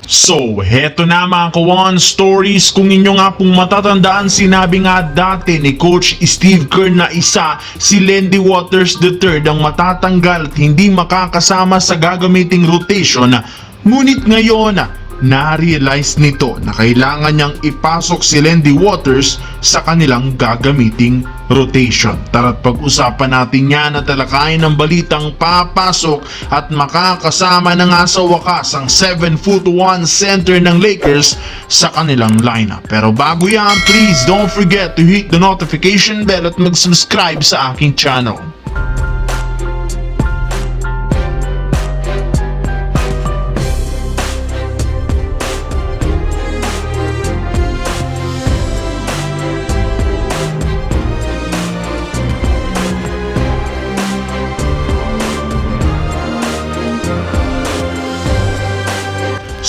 So, heto na mga kawan stories. Kung inyo nga pong matatandaan, sinabi nga dati ni Coach Steve Kerr na isa si Lindy Waters III ang matatanggal at hindi makakasama sa gagamiting rotation. Ngunit ngayon, na-realize nito na kailangan niyang ipasok si Lindy Waters sa kanilang gagamiting rotation. Tara't pag-usapan natin yan at talakayin ng balitang papasok at makakasama na nga sa wakas ang 7'1" center ng Lakers sa kanilang lineup. Pero bago yan, please don't forget to hit the notification bell at mag-subscribe sa aking channel.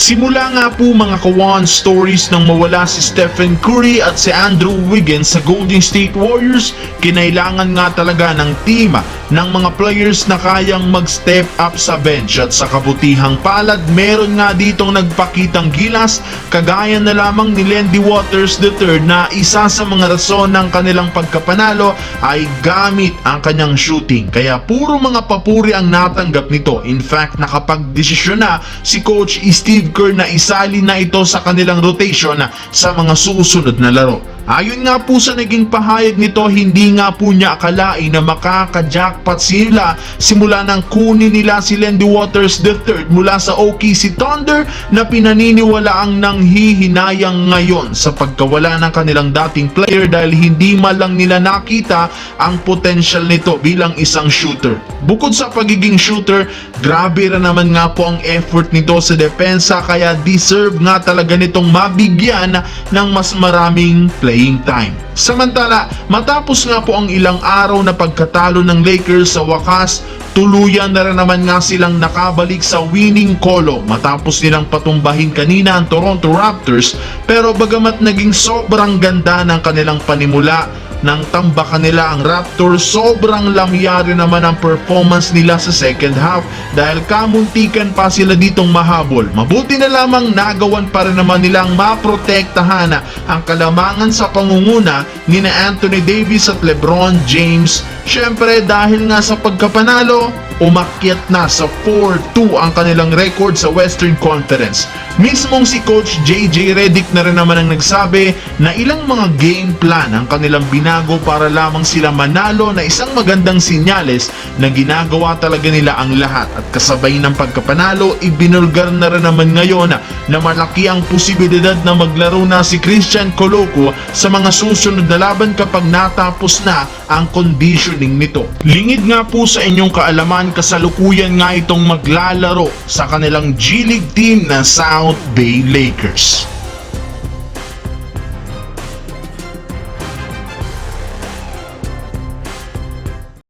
Simula nga po mga kawan stories nang mawala si Stephen Curry at si Andrew Wiggins sa Golden State Warriors, kinailangan nga talaga ng team ng mga players na kayang mag-step up sa bench at sa kabutihang palad meron nga ditong nagpakitang gilas kagaya na lamang ni Lindy Waters III na isa sa mga rason ng kanilang pagkapanalo ay gamit ang kanyang shooting, kaya puro mga papuri ang natanggap nito. In fact, nakapagdesisyon na si Coach Steve Kerr na isali na ito sa kanilang rotation sa mga susunod na laro. Ayon nga po sa naging pahayag nito, hindi nga po niya akalain na makaka-jackpot sila simula nang kunin nila si Lindy Waters III mula sa OKC Thunder na pinaniniwalaang nanghihinayang ngayon sa pagkawala ng kanilang dating player dahil hindi man lang nila nakita ang potential nito bilang isang shooter. Bukod sa pagiging shooter, grabe rin naman nga po ang effort nito sa depensa, kaya deserve nga talaga nitong mabigyan ng mas maraming playing time. Samantala, matapos nga po ang ilang araw na pagkatalo ng Lakers, sa wakas tuluyan na rin naman nga silang nakabalik sa winning column matapos nilang patumbahin kanina ang Toronto Raptors. Pero bagamat naging sobrang ganda ng kanilang panimula nang tambakan nila ang Raptors, sobrang lamyari naman ang performance nila sa second half dahil kamuntikan pa sila ditong mahabol. Mabuti na lamang nagawan pa rin naman nilang maprotektahan ang kalamangan sa pangunguna ni Anthony Davis at LeBron James. Syempre dahil nga sa pagkapanalo, umakyat na sa 4-2 ang kanilang record sa Western Conference. Mismong si Coach JJ Redick na rin naman ang nagsabi na ilang mga game plan ang kanilang binago para lamang sila manalo, na isang magandang sinyales na ginagawa talaga nila ang lahat. At kasabay ng pagkapanalo, ibinulgar na rin naman ngayon na malaki ang posibilidad na maglaro na si Christian Coloco sa mga susunod na laban kapag natapos na ang conditioning nito. Lingid nga po sa inyong kaalaman, kasalukuyan nga itong maglalaro sa kanilang G League team na South Bay Lakers.